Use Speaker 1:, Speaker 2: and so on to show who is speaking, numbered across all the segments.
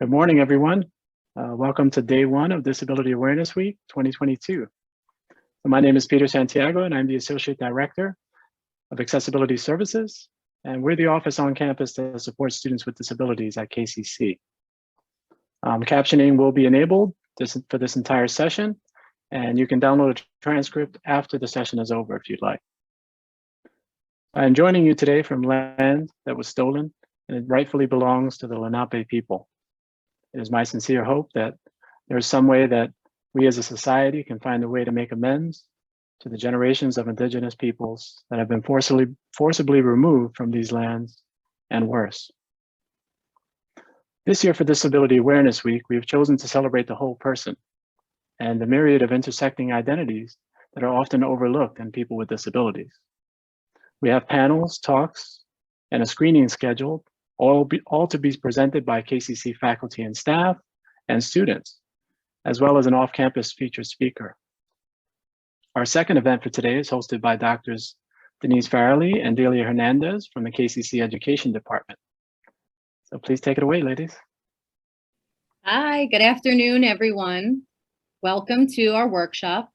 Speaker 1: Good morning, everyone. Welcome to day one of Disability Awareness Week 2022. My name is Peter Santiago, and I'm the Associate Director of Accessibility Services, and we're the office on campus that supports students with disabilities at KCC. Captioning will be enabled for this entire session, and you can download a transcript after the session is over if you'd like. I'm joining you today from land that was stolen, and it rightfully belongs to the Lenape people. It is my sincere hope that there's some way that we as a society can find a way to make amends to the generations of indigenous peoples that have been forcibly removed from these lands and worse. This year for Disability Awareness Week, we have chosen to celebrate the whole person and the myriad of intersecting identities that are often overlooked in people with disabilities. We have panels, talks, and a screening scheduled, all to be presented by KCC faculty and staff and students, as well as an off-campus featured speaker. Our second event for today is hosted by Doctors Denise Farrelly and Delia Hernandez from the KCC Education Department. So please take it away, ladies.
Speaker 2: Hi, good afternoon, everyone. Welcome to our workshop,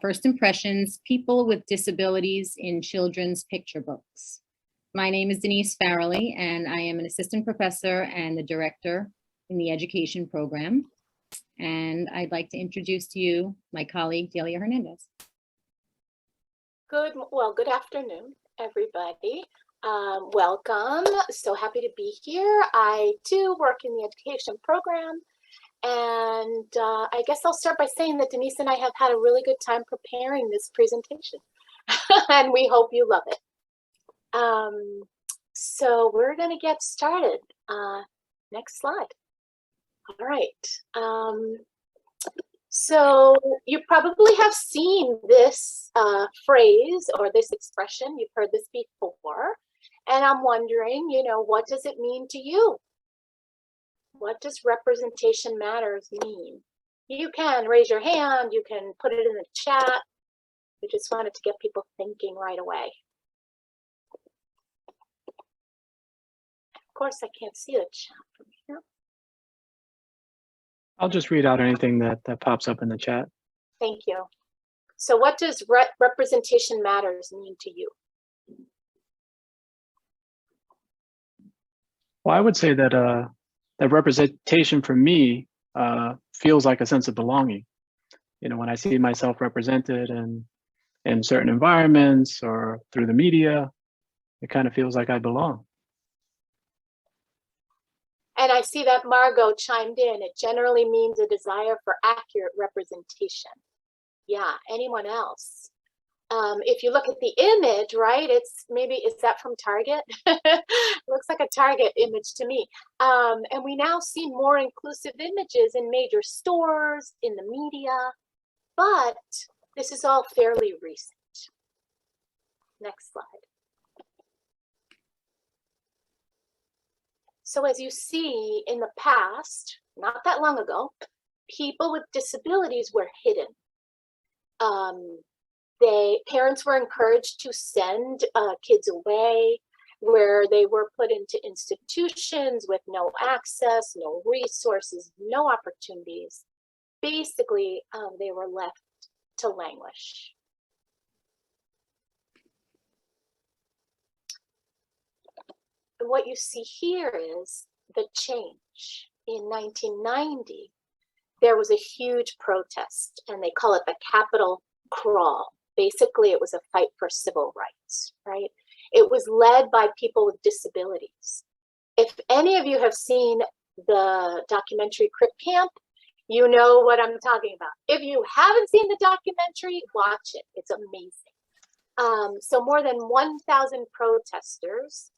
Speaker 2: First Impressions, People with Disabilities in Children's Picture Books. My name is Denise Farrelly, and I am an assistant professor and the director in the education program. And I'd like to introduce to you my colleague, Delia Hernandez.
Speaker 3: Good afternoon, everybody. Welcome. So happy to be here. I too work in the education program. And I guess I'll start by saying that Denise and I have had a really good time preparing this presentation. And we hope you love it. So we're going to get started. Next slide. All right. So you probably have seen this phrase or this expression. You've heard this before. And I'm wondering, what does it mean to you? What does representation matters mean? You can raise your hand. You can put it in the chat. We just wanted to get people thinking right away. Of course, I can't see the chat from here.
Speaker 1: I'll just read out anything that pops up in the chat.
Speaker 3: Thank you. So what does representation matters mean to you?
Speaker 1: Well, I would say that that representation for me feels like a sense of belonging. When I see myself represented in certain environments or through the media, it kind of feels like I belong.
Speaker 3: And I see that Margot chimed in. It generally means a desire for accurate representation. Yeah, anyone else? If you look at the image, right, is that from Target? Looks like a Target image to me. And we now see more inclusive images in major stores, in the media, but this is all fairly recent. Next slide. So as you see in the past, not that long ago, people with disabilities were hidden. Parents were encouraged to send kids away where they were put into institutions with no access, no resources, no opportunities. Basically, they were left to languish. And what you see here is the change. In 1990, there was a huge protest, and they call it the Capitol Crawl. Basically, it was a fight for civil rights, right? It was led by people with disabilities. If any of you have seen the documentary Crip Camp, you know what I'm talking about. If you haven't seen the documentary, watch it. It's amazing. So more than 1,000 protesters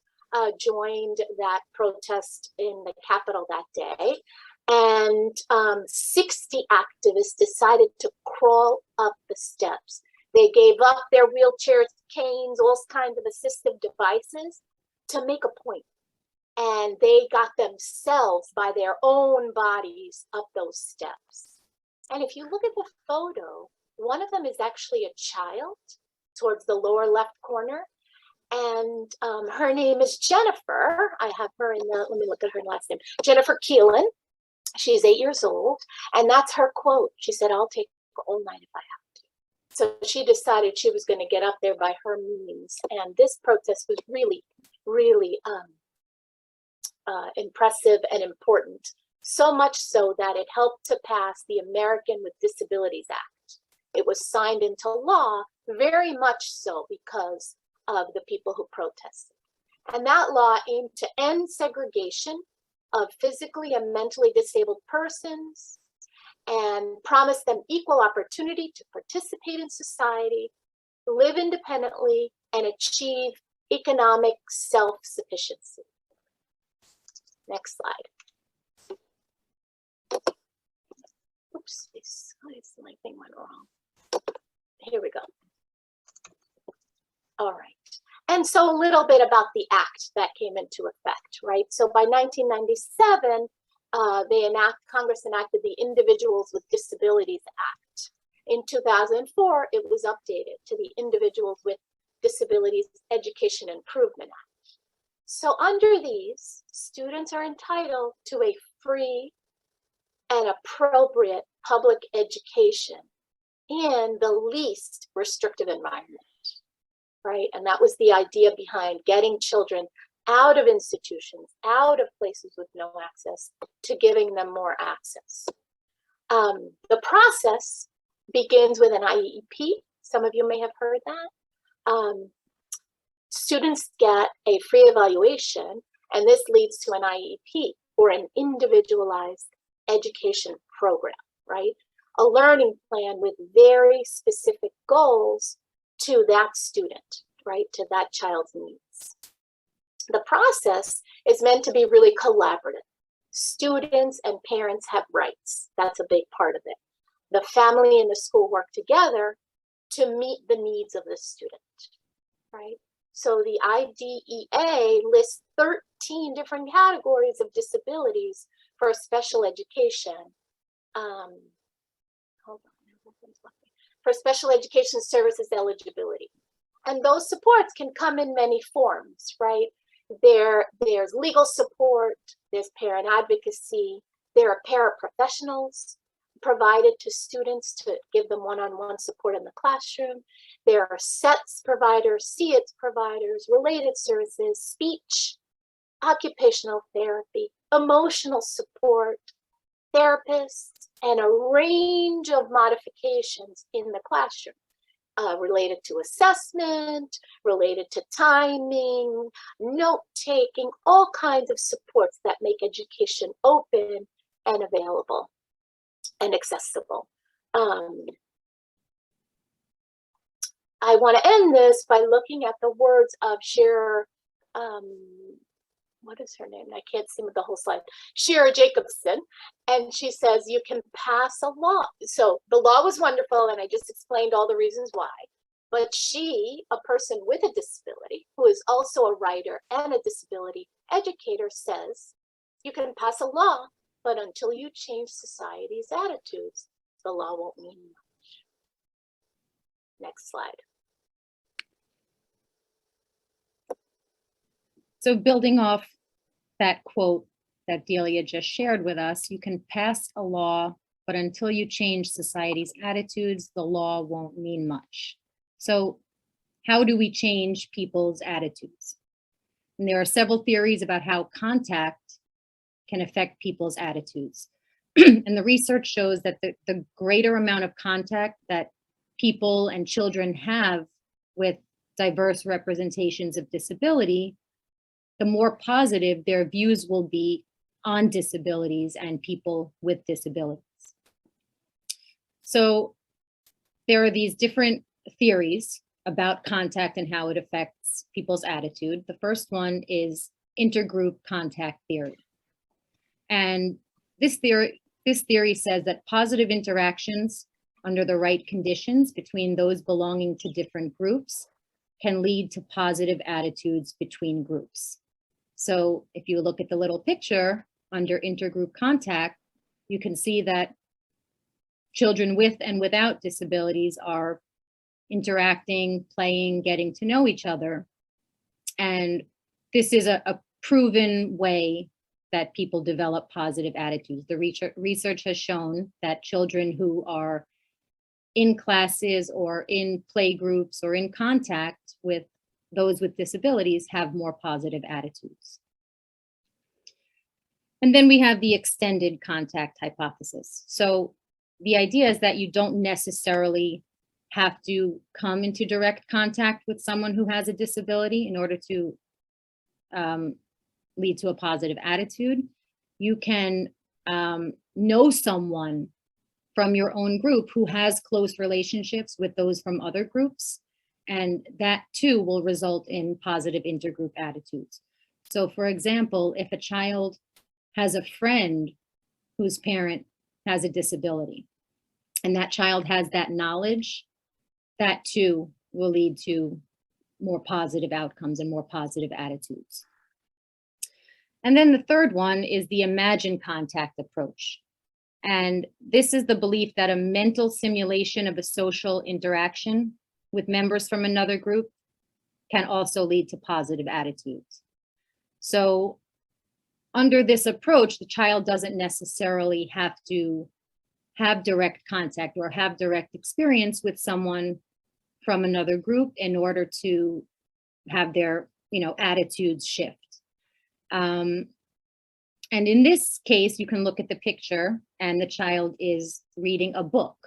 Speaker 3: joined that protest in the Capitol that day. And 60 activists decided to crawl up the steps. They gave up their wheelchairs, canes, all kinds of assistive devices to make a point. And they got themselves by their own bodies up those steps. And if you look at the photo, one of them is actually a child towards the lower left corner. And her name is Jennifer. I have her in the, let me look at her last name, Jennifer Keelan. She's 8 years old, and that's her quote. She said, "I'll take all night if I have to." So she decided she was going to get up there by her means. And this protest was really, really impressive and important. So much so that it helped to pass the American with Disabilities Act. It was signed into law very much so because of the people who protested. And that law aimed to end segregation of physically and mentally disabled persons and promise them equal opportunity to participate in society, live independently, and achieve economic self-sufficiency. Next slide. Oops, my thing went wrong. Here we go. All right. And so a little bit about the act that came into effect, right? So by 1997, Congress enacted the Individuals with Disabilities Act. In 2004, it was updated to the Individuals with Disabilities Education Improvement Act. So under these, students are entitled to a free and appropriate public education in the least restrictive environment, right? And that was the idea behind getting children out of institutions, out of places with no access, to giving them more access. The process begins with an IEP. Some of you may have heard that. Students get a free evaluation, and this leads to an IEP, or an individualized education program, right? A learning plan with very specific goals to that student, right? To that child's needs. The process is meant to be really collaborative. Students and parents have rights. That's a big part of it. The family and the school work together to meet the needs of the student, right? So the IDEA lists 13 different categories of disabilities for special education. For special education services eligibility. And those supports can come in many forms, right? There's legal support, there's parent advocacy, there are paraprofessionals provided to students to give them one-on-one support in the classroom. There are SETS providers, CETS providers, related services, speech, occupational therapy, emotional support, therapists, and a range of modifications in the classroom related to assessment, related to timing, note-taking, all kinds of supports that make education open and available and accessible. I want to end this by looking at the words of Shira, what is her name? I can't see with the whole slide. Shira Jacobson. And she says, you can pass a law. So the law was wonderful, and I just explained all the reasons why. But she, a person with a disability, who is also a writer and a disability educator, says, you can pass a law, but until you change society's attitudes, the law won't mean much. Next slide.
Speaker 2: So building off that quote that Delia just shared with us, you can pass a law, but until you change society's attitudes, the law won't mean much. So how do we change people's attitudes? And there are several theories about how contact can affect people's attitudes. And the research shows that the greater amount of contact that people and children have with diverse representations of disability, the more positive their views will be on disabilities and people with disabilities. So there are these different theories about contact and how it affects people's attitude. The first one is intergroup contact theory. And this theory says that positive interactions under the right conditions between those belonging to different groups can lead to positive attitudes between groups. So if you look at the little picture under intergroup contact, you can see that children with and without disabilities are interacting, playing, getting to know each other. And this is a proven way that people develop positive attitudes. The research has shown that children who are in classes or in play groups or in contact with those with disabilities have more positive attitudes. And then we have the extended contact hypothesis. So the idea is that you don't necessarily have to come into direct contact with someone who has a disability in order to lead to a positive attitude. You can know someone from your own group who has close relationships with those from other groups, and that too will result in positive intergroup attitudes. So for example, if a child has a friend whose parent has a disability, and that child has that knowledge, that too will lead to more positive outcomes and more positive attitudes. And then the third one is the imagined contact approach. And this is the belief that a mental simulation of a social interaction with members from another group can also lead to positive attitudes. So under this approach, the child doesn't necessarily have to have direct contact or have direct experience with someone from another group in order to have their, attitudes shift. And in this case, you can look at the picture and the child is reading a book.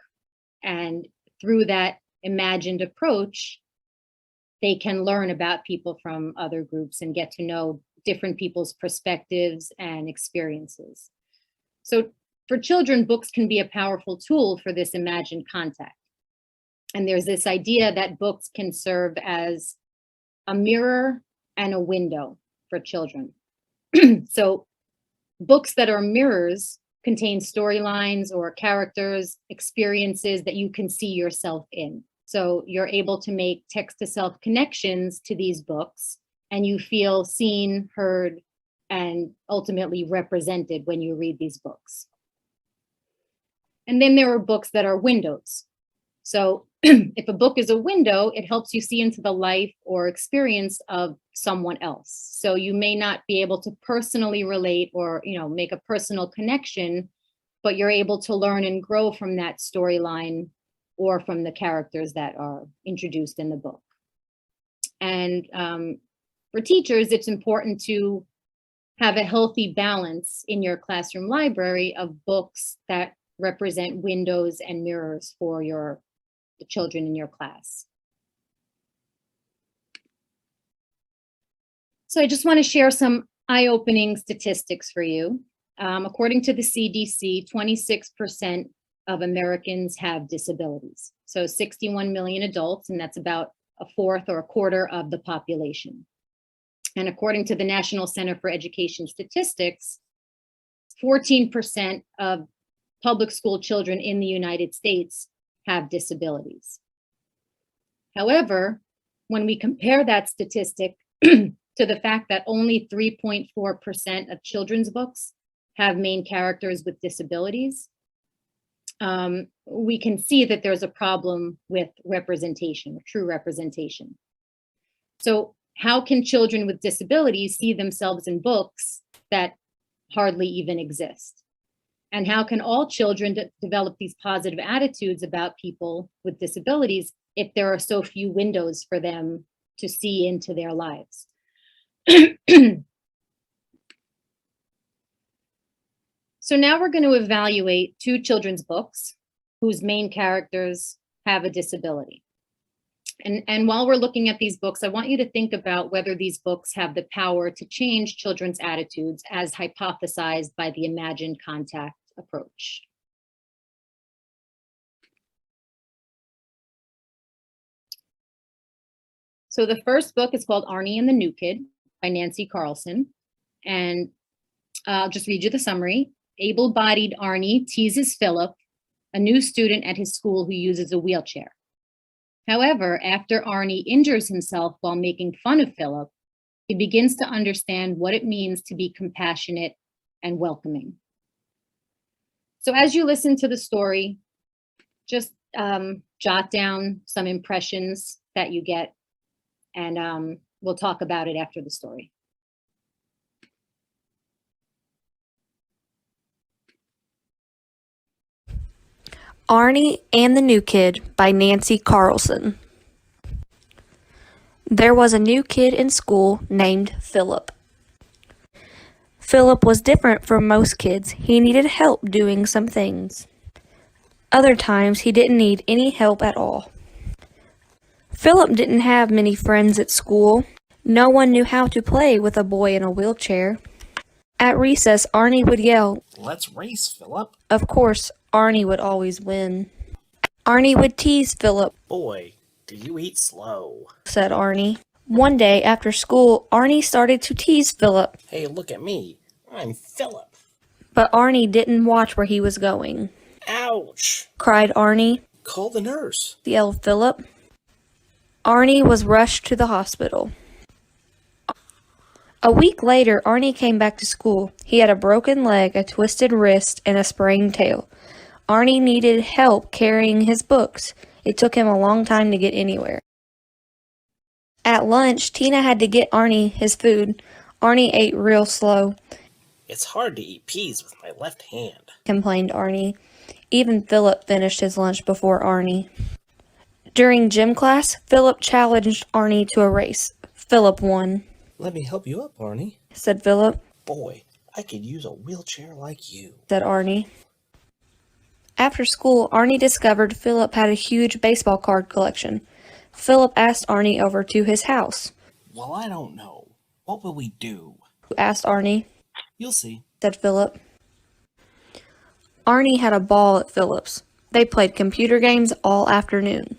Speaker 2: And through that imagined approach, they can learn about people from other groups and get to know different people's perspectives and experiences. So for children, books can be a powerful tool for this imagined contact. And there's this idea that books can serve as a mirror and a window for children. So books that are mirrors contain storylines or characters, experiences that you can see yourself in. So you're able to make text-to-self connections to these books, and you feel seen, heard, and ultimately represented when you read these books. And then there are books that are windows. So if a book is a window, it helps you see into the life or experience of someone else. So you may not be able to personally relate or, make a personal connection, but you're able to learn and grow from that storyline or from the characters that are introduced in the book. And for teachers, it's important to have a healthy balance in your classroom library of books that represent windows and mirrors for the children in your class. So I just want to share some eye-opening statistics for you. According to the CDC, 26% of Americans have disabilities. So 61 million adults, and that's about a fourth or a quarter of the population. And according to the National Center for Education Statistics, 14% of public school children in the United States have disabilities. However, when we compare that statistic to the fact that only 3.4% of children's books have main characters with disabilities, we can see that there's a problem with representation, true representation. So how can children with disabilities see themselves in books that hardly even exist? And how can all children develop these positive attitudes about people with disabilities if there are so few windows for them to see into their lives? So now we're going to evaluate two children's books whose main characters have a disability. And while we're looking at these books, I want you to think about whether these books have the power to change children's attitudes as hypothesized by the imagined contact approach. So the first book is called Arnie and the New Kid by Nancy Carlson. And I'll just read you the summary. Able-bodied Arnie teases Philip, a new student at his school who uses a wheelchair. However, after Arnie injures himself while making fun of Philip, he begins to understand what it means to be compassionate and welcoming. So as you listen to the story, just jot down some impressions that you get, and we'll talk about it after the story.
Speaker 4: Arnie and the New Kid by Nancy Carlson. There was a new kid in school named Philip. Philip was different from most kids. He needed help doing some things. Other times he didn't need any help at all. Philip didn't have many friends at school. No one knew how to play with a boy in a wheelchair. At recess, Arnie would yell.
Speaker 5: Let's race, Philip.
Speaker 4: Of course, Arnie would always win. Arnie would tease Philip.
Speaker 5: Boy, do you eat slow.
Speaker 4: Said Arnie. One day after school, Arnie started to tease Philip.
Speaker 5: Hey, look at me. I'm Philip.
Speaker 4: But Arnie didn't watch where he was going.
Speaker 5: Ouch!
Speaker 4: Cried Arnie.
Speaker 5: Call the nurse.
Speaker 4: Yelled Philip. Arnie was rushed to the hospital. A week later, Arnie came back to school. He had a broken leg, a twisted wrist, and a sprained tail. Arnie needed help carrying his books. It took him a long time to get anywhere. At lunch, Tina had to get Arnie his food. Arnie ate real slow.
Speaker 5: It's hard to eat peas with my left hand,
Speaker 4: complained Arnie. Even Philip finished his lunch before Arnie. During gym class, Philip challenged Arnie to a race. Philip won.
Speaker 5: Let me help you up, Arnie.
Speaker 4: Said Philip.
Speaker 5: Boy, I could use a wheelchair like you.
Speaker 4: Said Arnie. After school, Arnie discovered Philip had a huge baseball card collection. Philip asked Arnie over to his house.
Speaker 5: Well, I don't know. What will we do?
Speaker 4: Asked Arnie.
Speaker 5: You'll see.
Speaker 4: Said Philip. Arnie had a ball at Philip's. They played computer games all afternoon.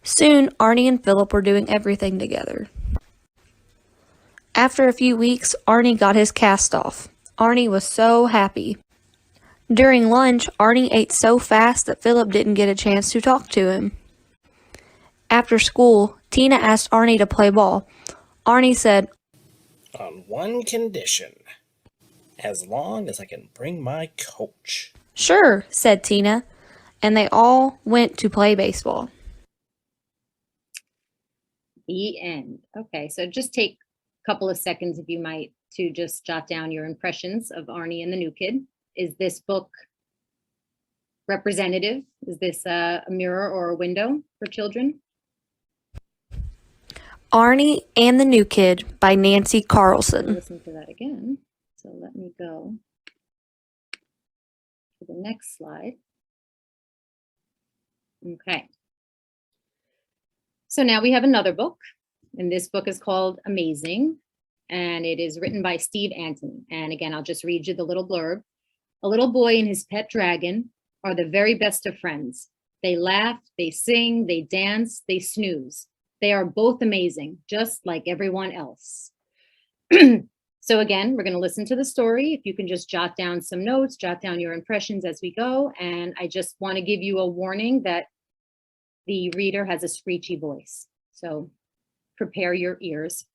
Speaker 4: Soon, Arnie and Philip were doing everything together. After a few weeks, Arnie got his cast off. Arnie was so happy. During lunch, Arnie ate so fast that Philip didn't get a chance to talk to him. After school, Tina asked Arnie to play ball. Arnie said,
Speaker 5: On one condition. As long as I can bring my coach.
Speaker 4: Sure, said Tina, and they all went to play baseball.
Speaker 2: The end. Okay, so just take a couple of seconds, if you might, to just jot down your impressions of Arnie and the New Kid. Is this book representative? Is this a mirror or a window for children?
Speaker 4: Arnie and the New Kid by Nancy Carlson.
Speaker 2: Listen to that again. So let me go to the next slide. Okay. So now we have another book, and this book is called Amazing, and it is written by Steve Antony. And again, I'll just read you the little blurb. A little boy and his pet dragon are the very best of friends. They laugh, they sing, they dance, they snooze. They are both amazing, just like everyone else. So again, we're going to listen to the story. If you can just jot down some notes, jot down your impressions as we go. And I just want to give you a warning that the reader has a screechy voice. So prepare your ears.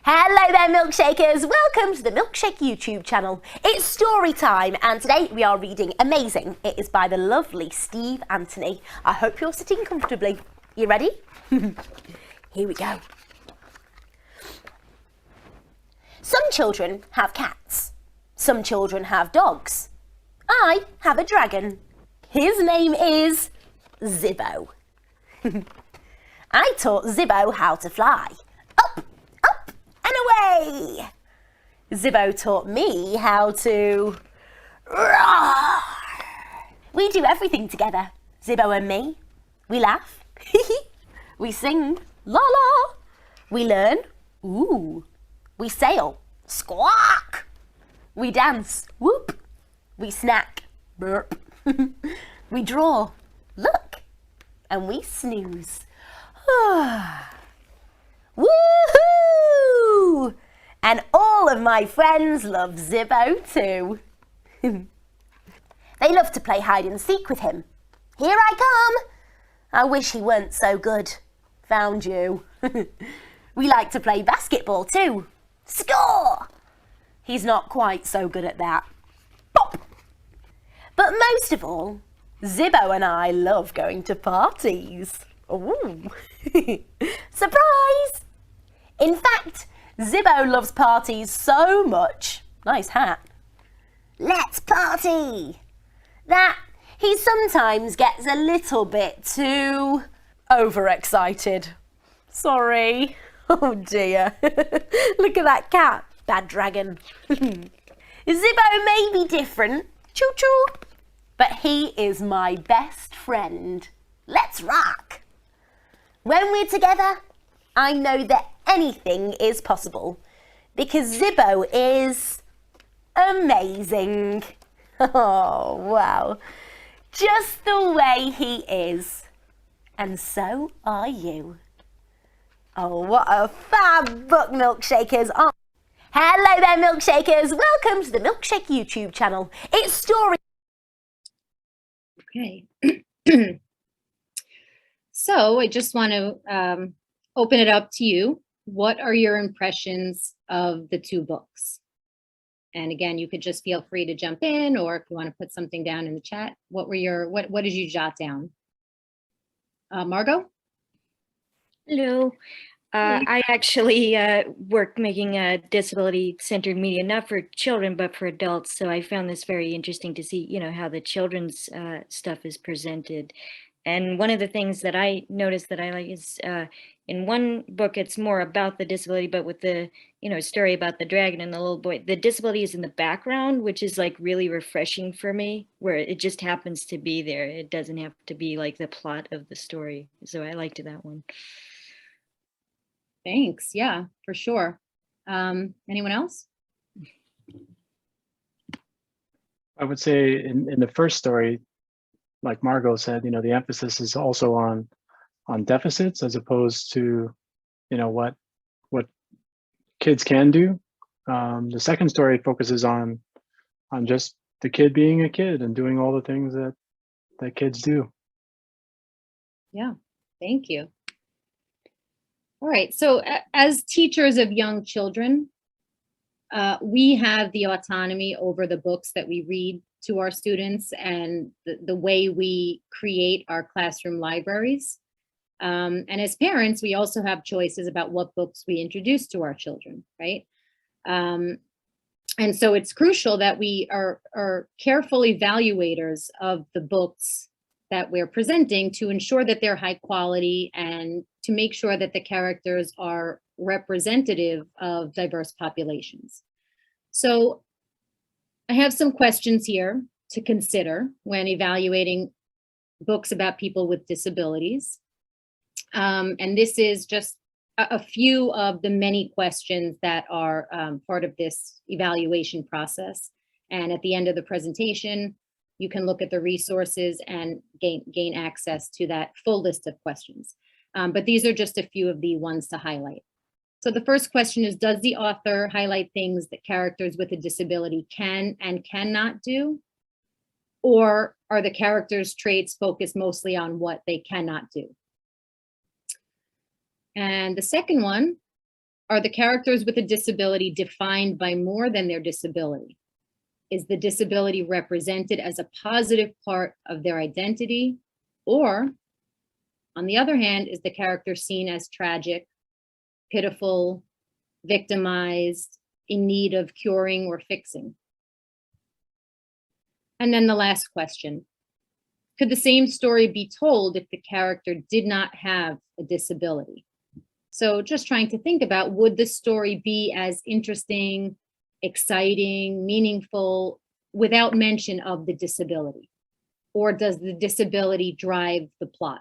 Speaker 6: Hello there, milkshakers. Welcome to the Milkshake YouTube channel. It's story time, and today we are reading Amazing. It is by the lovely Steve Antony. I hope you're sitting comfortably. You ready? Here we go. Some children have cats. Some children have dogs. I have a dragon. His name is Zibbo. I taught Zibbo how to fly. Up, up, and away. Zibbo taught me how to roar. We do everything together, Zibbo and me. We laugh. We sing, la la. We learn, ooh. We sail, squawk. We dance, whoop. We snack, burp. We draw, look. And we snooze. Woohoo! And all of my friends love Zibbo too. They love to play hide and seek with him. Here I come. I wish he weren't so good. Found you. We like to play basketball too. Score! He's not quite so good at that. Pop! But most of all, Zibbo and I love going to parties. Ooh. Surprise! In fact, Zibbo loves parties so much. Nice hat. Let's party! That he sometimes gets a little bit too overexcited. Sorry. Oh dear. Look at that cat. Bad dragon. Zibbo may be different. Choo choo. But he is my best friend. Let's rock. When we're together, I know that anything is possible because Zibbo is amazing. Oh, wow. Just the way he is. And so are you. Oh, what a fab book, Milkshakers. Oh. Hello there, Milkshakers. Welcome to the Milkshake YouTube channel. It's story.
Speaker 2: Okay. So I just want to open it up to you. What are your impressions of the two books? And again, you could just feel free to jump in, or if you want to put something down in the chat, what did you jot down? Margot?
Speaker 4: Hello. I actually work making disability-centered media, not for children, but for adults. So I found this very interesting to see, how the children's stuff is presented. And one of the things that I noticed that I like is in one book, it's more about the disability, but with the, story about the dragon and the little boy, the disability is in the background, which is like really refreshing for me, where it just happens to be there. It doesn't have to be like the plot of the story. So I liked that one.
Speaker 2: Thanks. Yeah, for sure. Anyone else?
Speaker 1: I would say in the first story, like Margot said, the emphasis is also on deficits as opposed to, what kids can do. The second story focuses on just the kid being a kid and doing all the things that kids do.
Speaker 2: Yeah, thank you. All right, so as teachers of young children, we have the autonomy over the books that we read to our students and the way we create our classroom libraries. And as parents, we also have choices about what books we introduce to our children, right? And so it's crucial that we are careful evaluators of the books that we're presenting to ensure that they're high quality and to make sure that the characters are representative of diverse populations. So I have some questions here to consider when evaluating books about people with disabilities. And this is just a few of the many questions that are part of this evaluation process. And at the end of the presentation, you can look at the resources and gain access to that full list of questions. But these are just a few of the ones to highlight. So the first question is, does the author highlight things that characters with a disability can and cannot do? Or are the characters' traits focused mostly on what they cannot do? And the second one, are the characters with a disability defined by more than their disability? Is the disability represented as a positive part of their identity? Or, on the other hand, is the character seen as tragic, pitiful, victimized, in need of curing or fixing? And then the last question, could the same story be told if the character did not have a disability? So just trying to think about, would the story be as interesting, exciting, meaningful without mention of the disability? Or does the disability drive the plot?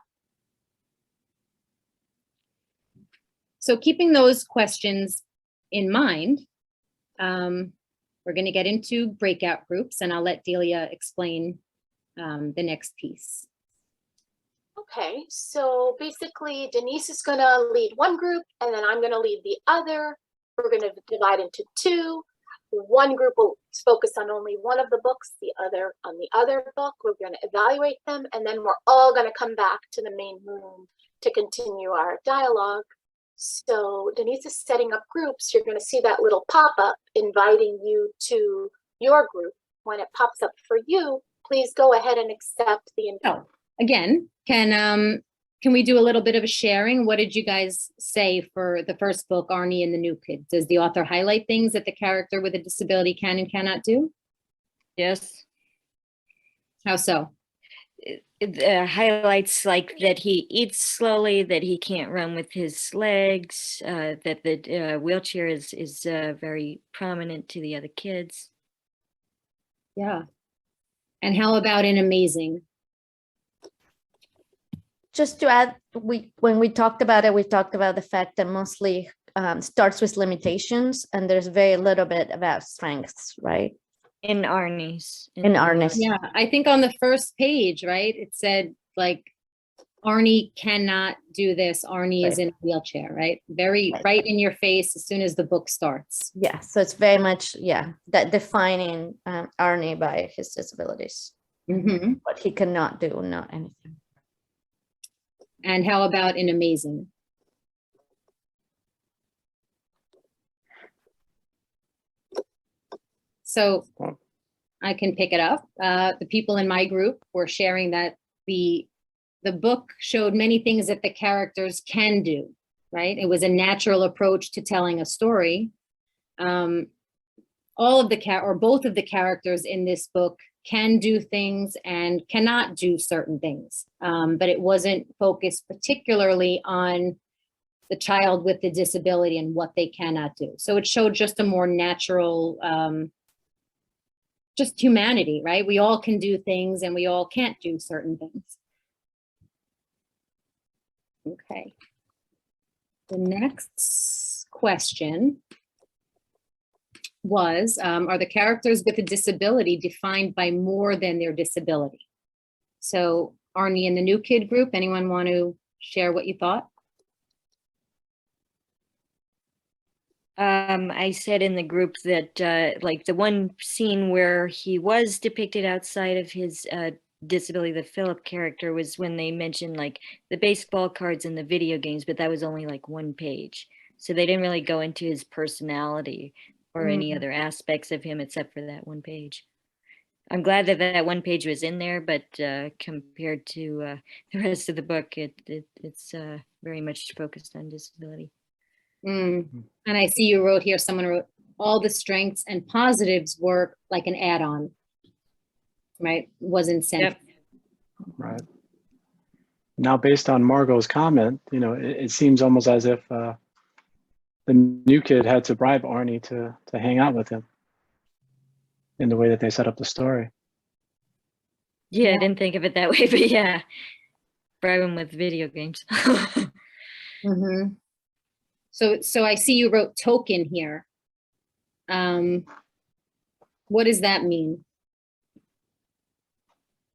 Speaker 2: So keeping those questions in mind, we're going to get into breakout groups, and I'll let Delia explain the next piece.
Speaker 3: Okay, so basically Denise is going to lead one group and then I'm going to lead the other. We're going to divide into two. One group will focus on only one of the books, the other on the other book. We're going to evaluate them, and then we're all going to come back to the main room to continue our dialogue. So Denise is setting up groups. You're going to see that little pop-up inviting you to your group. When it pops up for you, please go ahead and accept the invite.
Speaker 2: Oh, again, can can we do a little bit of a sharing? What did you guys say for the first book, Arnie and the New Kid? Does the author highlight things that the character with a disability can and cannot do?
Speaker 7: Yes.
Speaker 2: How so?
Speaker 7: It highlights like that he eats slowly, that he can't run with his legs, that the wheelchair is very prominent to the other kids.
Speaker 2: Yeah. And how about in Amazing?
Speaker 4: Just to add, when we talked about it, we talked about the fact that mostly starts with limitations and there's very little bit about strengths, right?
Speaker 7: In Arnie's.
Speaker 4: In Arnie's.
Speaker 2: Yeah, I think on the first page, right, it said like Arnie cannot do this. Arnie is
Speaker 4: Right.
Speaker 2: in a wheelchair, right? Very
Speaker 4: Right.
Speaker 2: right in your face as soon as the book starts.
Speaker 4: Yeah, so it's very much, yeah, that defining Arnie by his disabilities.
Speaker 2: Mm-hmm.
Speaker 4: What he cannot do, not anything.
Speaker 2: And how about in Amazing? So I can pick it up. The people in my group were sharing that the book showed many things that the characters can do, right? It was a natural approach to telling a story. All of the or both of the characters in this book can do things and cannot do certain things, but it wasn't focused particularly on the child with the disability and what they cannot do. So it showed just a more natural, just humanity, right? We all can do things and we all can't do certain things. Okay. The next question was, are the characters with a disability defined by more than their disability? So Arnie and the New Kid group, anyone want to share what you thought?
Speaker 7: I said in the group that like the one scene where he was depicted outside of his disability, the Philip character, was when they mentioned like the baseball cards and the video games, but that was only like one page. So they didn't really go into his personality or any other aspects of him except for that one page. I'm glad that that one page was in there, but compared to the rest of the book, it's very much focused on disability.
Speaker 2: And I see you wrote here, someone wrote, all the strengths and positives were like an add-on, right? Wasn't sent.
Speaker 7: Yep.
Speaker 1: Right. Now, based on Margot's comment, you know, it seems almost as if the New Kid had to bribe Arnie to hang out with him in the way that they set up the story.
Speaker 7: Yeah, I didn't think of it that way, but yeah, bribe him with video games.
Speaker 2: Mm-hmm. So I see you wrote token here. What does that mean?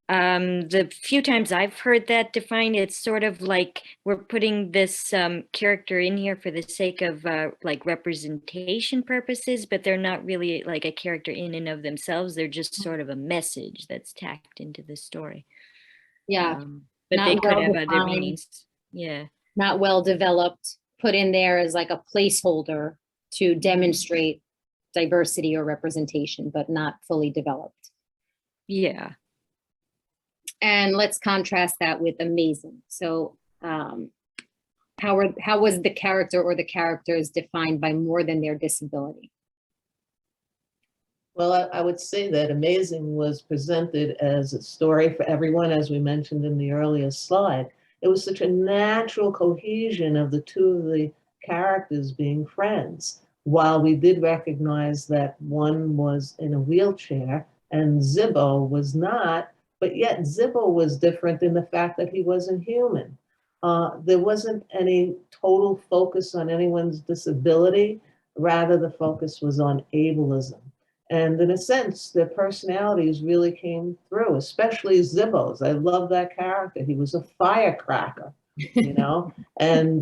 Speaker 7: The few times I've heard that defined, it's sort of like we're putting this character in here for the sake of like representation purposes, but they're not really like a character in and of themselves. They're just sort of a message that's tacked into the story.
Speaker 2: Yeah,
Speaker 7: but
Speaker 2: not
Speaker 7: they could have other
Speaker 2: well-defined.
Speaker 7: meanings. Yeah.
Speaker 2: Not well developed, put in there as like a placeholder to demonstrate diversity or representation, but not fully developed.
Speaker 7: Yeah.
Speaker 2: And let's contrast that with Amazing. So how was the character or the characters defined by more than their disability?
Speaker 8: Well, I would say that Amazing was presented as a story for everyone, as we mentioned in the earlier slide. It was such a natural cohesion of the two of the characters being friends. While we did recognize that one was in a wheelchair and Zibbo was not, but yet Zibbo was different in the fact that he wasn't human. There wasn't any total focus on anyone's disability. Rather, the focus was on ableism. And in a sense, their personalities really came through, especially Zibbo's. I love that character. He was a firecracker, you know? And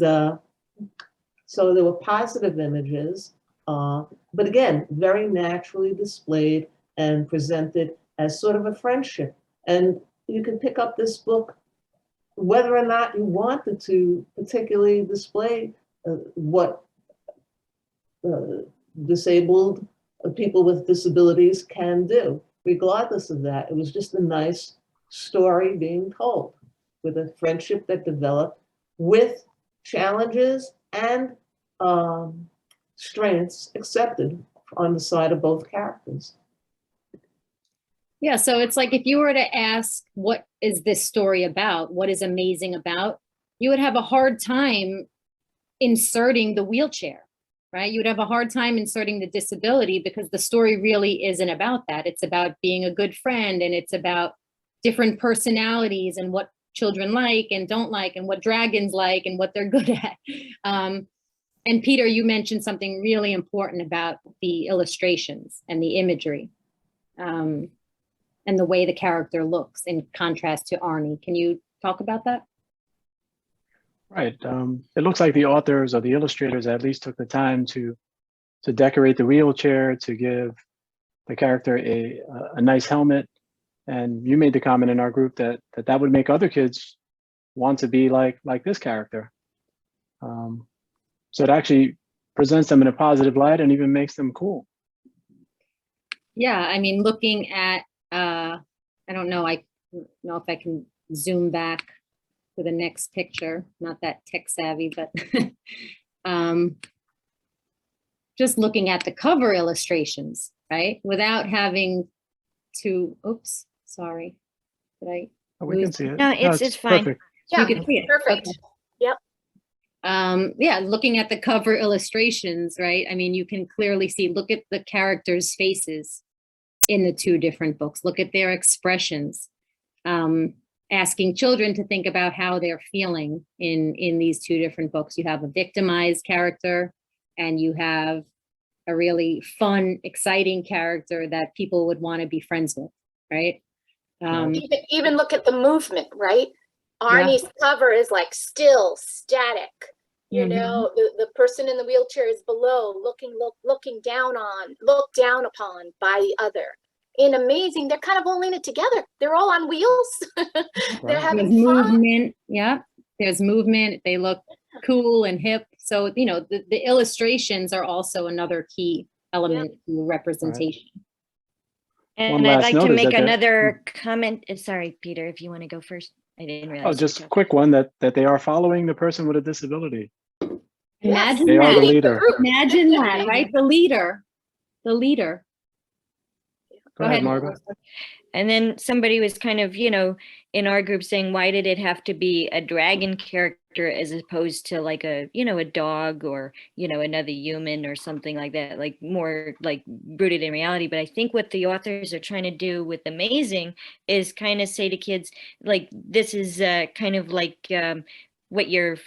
Speaker 8: so there were positive images, but again, very naturally displayed and presented as sort of a friendship. And you can pick up this book whether or not you wanted to particularly display what disabled people with disabilities can do. Regardless of that, it was just a nice story being told. with a friendship that developed with challenges and strengths accepted on the side of both characters.
Speaker 2: Yeah, so it's like if you were to ask, what is this story about? What is amazing about? You would have a hard time inserting the wheelchair, right? You would have a hard time inserting the disability because the story really isn't about that. It's about being a good friend, and it's about different personalities and what children like and don't like and what dragons like and what they're good at. And Peter, you mentioned something really important about the illustrations and the imagery. And the way the character looks in contrast to Arnie. Can you talk about that?
Speaker 1: Right. It looks like the authors or the illustrators at least took the time to decorate the wheelchair, to give the character a nice helmet. And you made the comment in our group that would make other kids want to be like this character. So it actually presents them in a positive light and even makes them cool.
Speaker 2: Yeah, I mean, looking at, I don't know, I don't know if I can zoom back to the next picture, not that tech savvy, but just looking at the cover illustrations, right? Without having to, oops, sorry. Did I?
Speaker 1: Oh, we can see it.
Speaker 7: No, it's fine.
Speaker 1: Perfect.
Speaker 3: Yeah,
Speaker 2: You can see it.
Speaker 3: perfect.
Speaker 2: Okay.
Speaker 3: Yep.
Speaker 2: Yeah, looking at the cover illustrations, right? I mean, you can clearly see, look at the characters' faces in the two different books. Look at their expressions. Asking children to think about how they're feeling in these two different books. You have a victimized character and you have a really fun, exciting character that people would want to be friends with, right?
Speaker 3: Even look at the movement, right? Arnie's cover is like still static. You know, the person in the wheelchair is below, looking down upon by the other. In amazing, they're kind of all in it together. They're all on wheels. They're having
Speaker 2: There's
Speaker 3: fun.
Speaker 2: movement, yeah. There's movement. They look cool and hip. So, you know, the illustrations are also another key element to representation.
Speaker 7: And I'd like to make another comment. Sorry, Peter, if you want to go first. I didn't realize.
Speaker 1: Oh, just a quick one, that they are following the person with a disability.
Speaker 2: Imagine
Speaker 1: they
Speaker 2: that.
Speaker 1: are the leader.
Speaker 2: Imagine that, right? The leader.
Speaker 1: Go ahead, Margot.
Speaker 7: And then somebody was kind of, you know, in our group saying, why did it have to be a dragon character as opposed to like a, you know, a dog or, you know, another human or something like that, like more like rooted in reality. But I think what the authors are trying to do with Amazing is kind of say to kids, like, this is kind of like, what your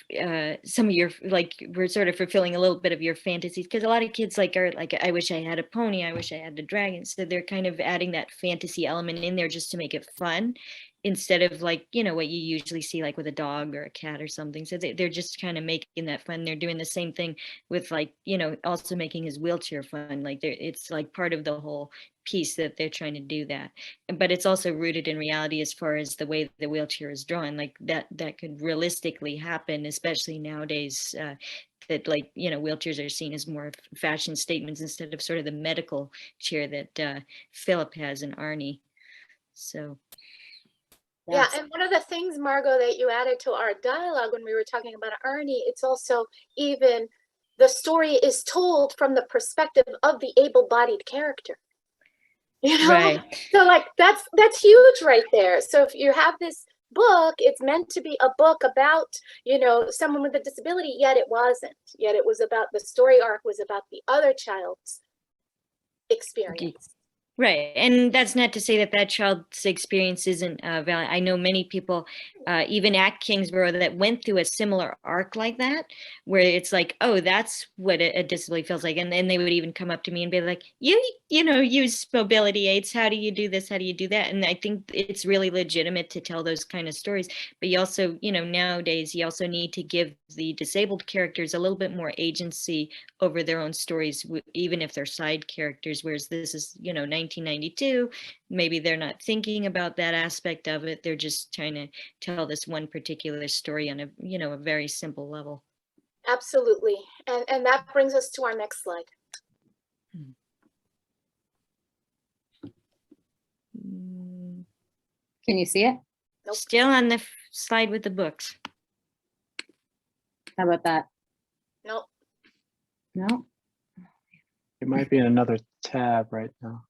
Speaker 7: some of your, like, we're sort of fulfilling a little bit of your fantasies, because a lot of kids like are like, I wish I had a pony, I wish I had a dragon. So they're kind of adding that fantasy element in there just to make it fun, instead of like, you know, what you usually see like with a dog or a cat or something. So they're just kind of making that fun. They're doing the same thing with, like, you know, also making his wheelchair fun. Like it's like part of the whole piece that they're trying to do that. But it's also rooted in reality as far as the way the wheelchair is drawn, like that could realistically happen, especially nowadays, that, like, you know, wheelchairs are seen as more fashion statements instead of sort of the medical chair that Philip has in Arnie. So
Speaker 3: yeah, and one of the things, Margot, that you added to our dialogue when we were talking about Arnie, it's also even the story is told from the perspective of the able-bodied character. You know,
Speaker 7: right.
Speaker 3: So like that's huge right there. So if you have this book, it's meant to be a book about, you know, someone with a disability, yet it wasn't. Yet it was about, the story arc was about the other child's experience.
Speaker 7: Right. And that's not to say that that child's experience isn't valid. I know many people, even at Kingsborough, that went through a similar arc like that, where it's like, oh, that's what a disability feels like. And then they would even come up to me and be like, you know, use mobility aids. How do you do this? How do you do that? And I think it's really legitimate to tell those kind of stories. But you also, you know, nowadays, you also need to give the disabled characters a little bit more agency over their own stories, even if they're side characters, whereas this is, you know, 1992, maybe they're not thinking about that aspect of it. They're just trying to tell this one particular story on a, you know, a very simple level.
Speaker 3: Absolutely. And that brings us to our next slide.
Speaker 2: Can you see it?
Speaker 3: Nope.
Speaker 7: Still on the slide with the books.
Speaker 2: How about that?
Speaker 3: Nope.
Speaker 2: No?
Speaker 1: It might be in another tab right now.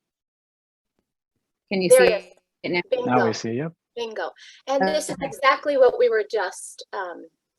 Speaker 2: Can you
Speaker 3: There
Speaker 2: see
Speaker 3: it is.
Speaker 2: it now?
Speaker 3: Bingo.
Speaker 1: Now we see, yep.
Speaker 3: Bingo. And this is
Speaker 2: Okay.
Speaker 3: exactly what we were just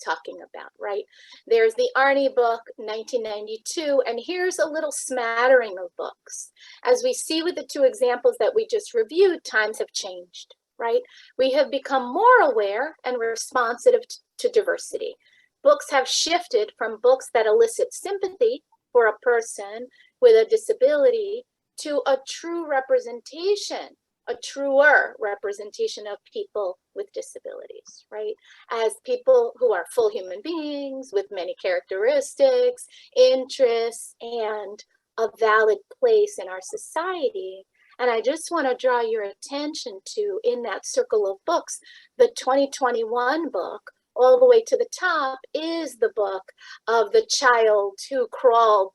Speaker 3: talking about, right? There's the Arnie book, 1992, and here's a little smattering of books. As we see with the two examples that we just reviewed, times have changed, right? We have become more aware and responsive to diversity. Books have shifted from books that elicit sympathy for a person with a disability to a true representation, a truer representation of people with disabilities, right? As people who are full human beings with many characteristics, interests, and a valid place in our society. And I just want to draw your attention to, in that circle of books, the 2021 book, all the way to the top, is the book of the child who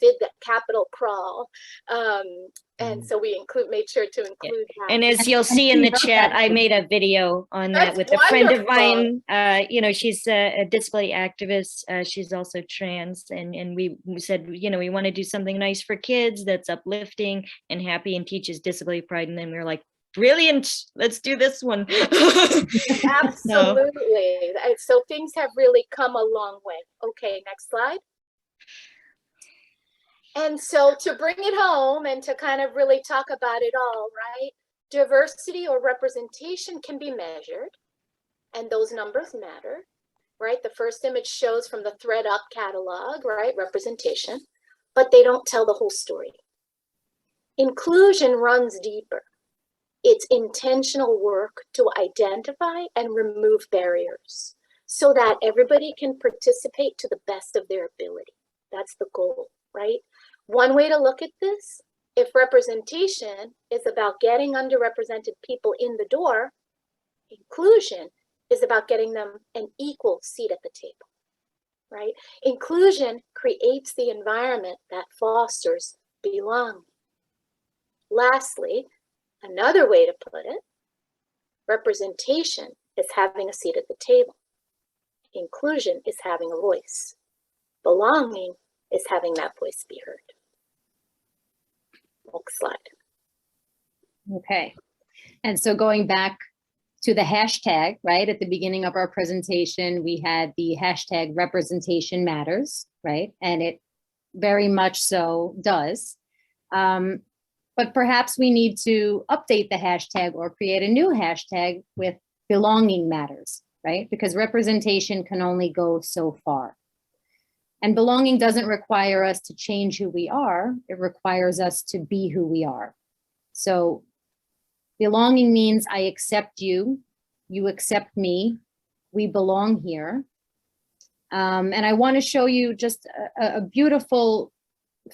Speaker 3: did that capital crawl. And so we made sure to include that.
Speaker 7: And as you'll see in the chat, I made a video on that
Speaker 3: That's
Speaker 7: with a friend of
Speaker 3: wonderful.
Speaker 7: mine. You know, she's a disability activist. She's also trans. And we said, you know, we want to do something nice for kids that's uplifting and happy and teaches disability pride. And then we were like, brilliant, let's do this one.
Speaker 3: Absolutely. So things have really come a long way. Okay, next slide. And so to bring it home and to kind of really talk about it all, right? Diversity or representation can be measured, and those numbers matter, right? The first image shows from the Thread Up catalog, right? Representation, but they don't tell the whole story. Inclusion runs deeper. It's intentional work to identify and remove barriers so that everybody can participate to the best of their ability. That's the goal, right? One way to look at this, if representation is about getting underrepresented people in the door, inclusion is about getting them an equal seat at the table, right? Inclusion creates the environment that fosters belonging. Lastly, another way to put it, representation is having a seat at the table. Inclusion is having a voice. Belonging is having that voice be heard. Next slide.
Speaker 2: Okay. And so going back to the hashtag, right? At the beginning of our presentation, we had the hashtag representation matters, right? And it very much so does. But perhaps we need to update the hashtag or create a new hashtag with belonging matters, right? Because representation can only go so far. And belonging doesn't require us to change who we are. It requires us to be who we are. So belonging means I accept you, you accept me, we belong here. And I want to show you just a beautiful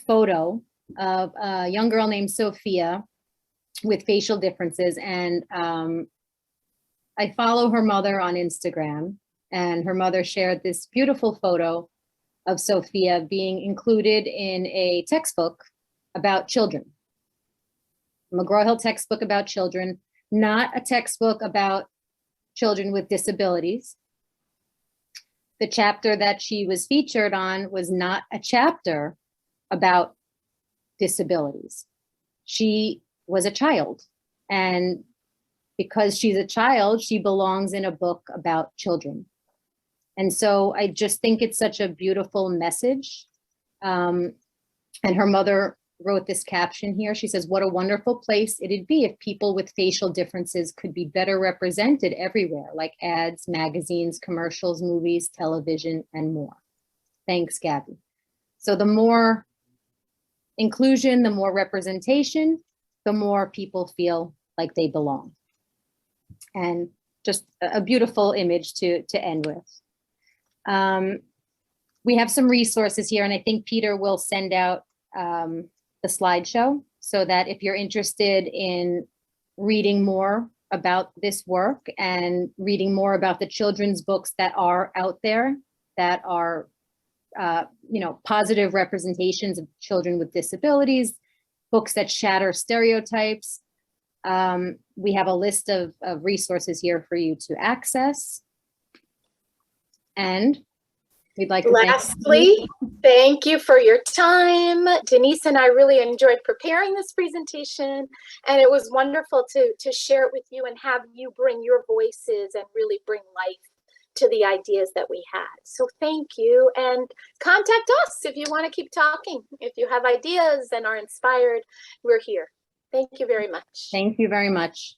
Speaker 2: photo of a young girl named Sophia with facial differences. And I follow her mother on Instagram, and her mother shared this beautiful photo of Sophia being included in a textbook about children. McGraw-Hill textbook about children, not a textbook about children with disabilities. The chapter that she was featured on was not a chapter about disabilities. She was a child, and because she's a child, she belongs in a book about children. And so I just think it's such a beautiful message. And her mother wrote this caption here. She says, "What a wonderful place it'd be if people with facial differences could be better represented everywhere, like ads, magazines, commercials, movies, television, and more. Thanks, Gabby." So the more inclusion, the more representation, the more people feel like they belong. And just a beautiful image to end with. We have some resources here, and I think Peter will send out the slideshow so that if you're interested in reading more about this work and reading more about the children's books that are out there that are positive representations of children with disabilities, books that shatter stereotypes. We have a list of resources here for you to access. And we'd like to thank
Speaker 3: Lastly, thank you for your time. Denise and I really enjoyed preparing this presentation, and it was wonderful to share it with you and have you bring your voices and really bring life to the ideas that we had. So thank you, and contact us if you want to keep talking. If you have ideas and are inspired, we're here. Thank you very much.
Speaker 2: Thank you very much.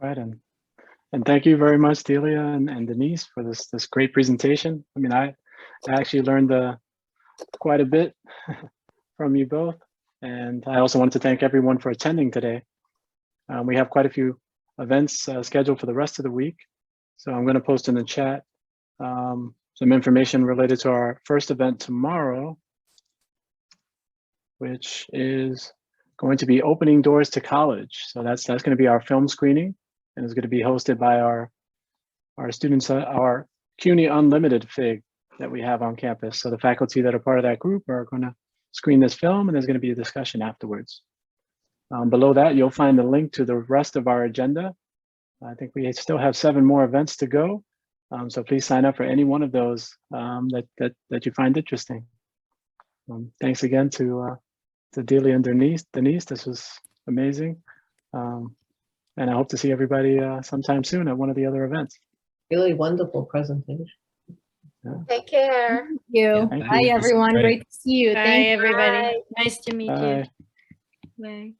Speaker 1: Right, and thank you very much, Delia and Denise, for this great presentation. I mean, I actually learned quite a bit from you both, and I also wanted to thank everyone for attending today. We have quite a few events scheduled for the rest of the week, so I'm going to post in the chat some information related to our first event tomorrow, which is going to be Opening Doors to College. So that's going to be our film screening, and it's going to be hosted by our students, our CUNY Unlimited FIG that we have on campus. So the faculty that are part of that group are going to screen this film, and there's going to be a discussion afterwards. Below that, you'll find the link to the rest of our agenda. I think we still have 7 more events to go. So please sign up for any one of those that you find interesting. Thanks again to Delia and Denise. This was amazing. And I hope to see everybody sometime soon at one of the other events.
Speaker 8: Really wonderful presentation.
Speaker 1: Yeah.
Speaker 3: Take care.
Speaker 2: Thank you.
Speaker 1: Thank
Speaker 2: Bye,
Speaker 1: you.
Speaker 2: everyone.
Speaker 5: Great.
Speaker 2: Great to see you.
Speaker 7: Bye,
Speaker 2: Thank you.
Speaker 7: everybody.
Speaker 3: Bye.
Speaker 7: Nice to meet
Speaker 1: Bye.
Speaker 7: you. Bye.